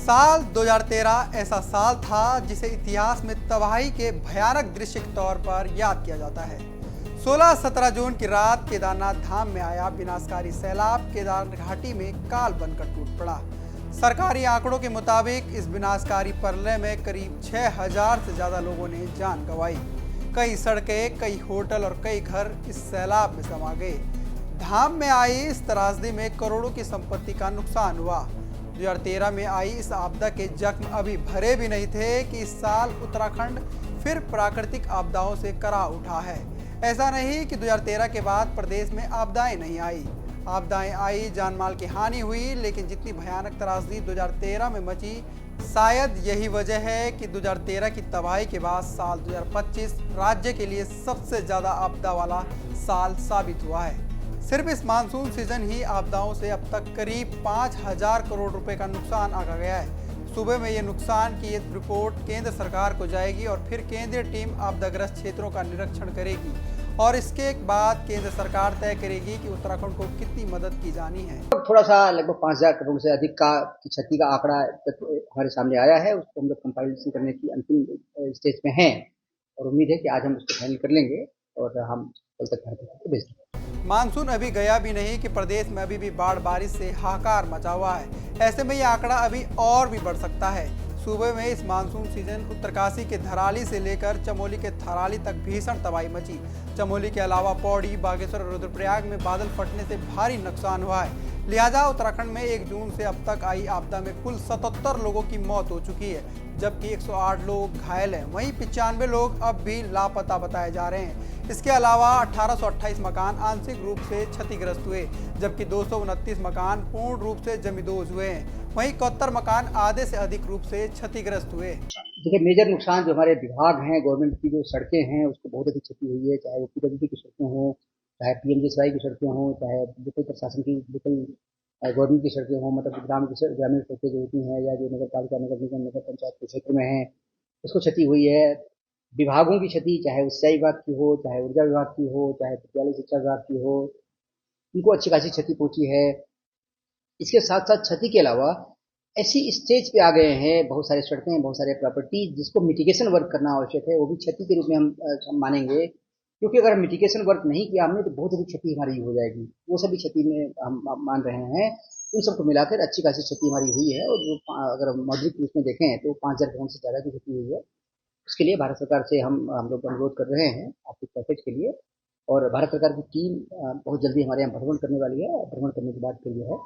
साल 2013 ऐसा साल था जिसे इतिहास में तबाही के भयानक दृश्य के तौर पर याद किया जाता है। 16-17 जून की रात केदारनाथ धाम में आया विनाशकारी सैलाब केदार घाटी में काल बनकर टूट पड़ा। सरकारी आंकड़ों के मुताबिक इस विनाशकारी प्रलय में करीब 6000 से ज्यादा लोगों ने जान गंवाई। कई सड़कें, कई होटल और कई घर इस सैलाब में समा गए। धाम में आई इस त्रासदी में करोड़ों की संपत्ति का नुकसान हुआ। 2013 में आई इस आपदा के जख्म अभी भरे भी नहीं थे कि इस साल उत्तराखंड फिर प्राकृतिक आपदाओं से करा उठा है। ऐसा नहीं कि 2013 के बाद प्रदेश में आपदाएं नहीं आई। आपदाएं आई, जानमाल की हानि हुई, लेकिन जितनी भयानक त्रासदी 2013 में मची, शायद यही वजह है कि 2013 की तबाही के बाद साल 2025 राज्य के लिए सबसे ज्यादा आपदा वाला साल साबित हुआ है। सिर्फ इस मानसून सीजन ही आपदाओं से अब तक करीब 5000 करोड़ रुपए का नुकसान आंका गया है। सूबे में ये नुकसान की एक रिपोर्ट केंद्र सरकार को जाएगी और फिर केंद्रीय टीम आपदाग्रस्त क्षेत्रों का निरीक्षण करेगी और इसके बाद केंद्र सरकार तय करेगी कि उत्तराखंड को कितनी मदद की जानी है। थोड़ा सा लगभग 5000 करोड़ से अधिक का क्षति का आंकड़ा हमारे सामने आया है। उसको हम लोग कंपाइलेशन करने की अंतिम स्टेज में हैं और उम्मीद है कि आज हम उसको फाइनल कर लेंगे और हम कल तक भेज देंगे। मानसून अभी गया भी नहीं कि प्रदेश में अभी भी बाढ़ बारिश से हाहाकार मचा हुआ है। ऐसे में यह आंकड़ा अभी और भी बढ़ सकता है। सूबे में इस मानसून सीजन उत्तरकाशी के धराली से लेकर चमोली के थराली तक भीषण तबाही मची। चमोली के अलावा पौड़ी, बागेश्वर और रुद्रप्रयाग में बादल फटने से भारी नुकसान हुआ है। लिहाजा उत्तराखंड में 1 जून से अब तक आई आपदा में कुल 77 लोगों की मौत हो चुकी है, जबकि 108 लोग घायल हैं। वहीं 95 लोग अब भी लापता बताए जा रहे हैं। इसके अलावा 1828 मकान आंशिक रूप से क्षतिग्रस्त हुए, जबकि 229 मकान पूर्ण रूप से जमींदोज हुए हैं। वहीं 71 मकान आधे से अधिक रूप से क्षतिग्रस्त हुए। देखिए, मेजर नुकसान जो हमारे विभाग हैं, गवर्नमेंट की जो सड़कें हैं उसको बहुत अधिक क्षति हुई है, चाहे वो पीडब्ल्यूडी की सड़कें हों, चाहे पीएमजीएसवाई की सड़कें हों, चाहे लोकल प्रशासन की लोकल गवर्नमेंट की सड़कें हों, मतलब ग्रामीण सड़कें जो होती हैं या जो नगर पालिका, नगर निगम, नगर पंचायत के क्षेत्र में हैं, उसको क्षति हुई है। विभागों की क्षति, चाहे सिंचाई विभाग की हो, चाहे ऊर्जा विभाग की हो, चाहे विद्यालय शिक्षा विभाग की हो, उनको अच्छी खासी क्षति पहुंची है। इसके साथ साथ क्षति के अलावा ऐसी स्टेज पे आ गए हैं बहुत सारे सड़कें, बहुत सारे प्रॉपर्टी जिसको मिटिगेशन वर्क करना आवश्यक है, वो भी क्षति के रूप में हम मानेंगे, क्योंकि अगर मिटिगेशन वर्क नहीं किया हमने तो बहुत अधिक क्षति हमारी हो जाएगी। वो सभी क्षति में हम मान रहे हैं। उन सबको मिलाकर अच्छी खासी क्षति हमारी हुई है और जो अगर मौद्रिक रूप में देखें तो 5000 करोड़ से ज्यादा की क्षति हुई है। उसके लिए भारत सरकार से हम लोग अनुरोध कर रहे हैं आर्थिक पैकेज के लिए, और भारत सरकार की टीम बहुत जल्दी हमारे यहाँ भ्रमण करने वाली है। भ्रमण करने के बाद फिर जो है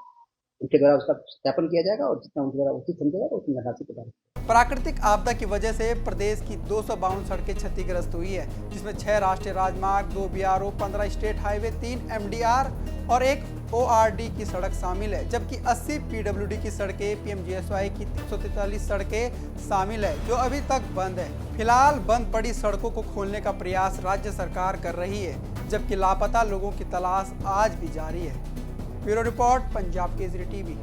उनके द्वारा उसका सत्यापन किया जाएगा और जितना उनके द्वारा उचित समझा जाएगा उतनी धनराशि प्रदान। प्राकृतिक आपदा की वजह से प्रदेश की 252 सड़कें क्षतिग्रस्त हुई है, जिसमें 6 राष्ट्रीय राजमार्ग, 2 बीआरओ, 15 स्टेट हाईवे, 3 एमडीआर और 1 ओआरडी की सड़क शामिल है, जबकि 80 पीडब्ल्यूडी की सड़कें, पीएमजीएसवाई की 343 सड़कें शामिल है जो अभी तक बंद है। फिलहाल बंद पड़ी सड़कों को खोलने का प्रयास राज्य सरकार कर रही है, जबकि लापता लोगों की तलाश आज भी जारी है। Bureau report, Punjab Kesari TV.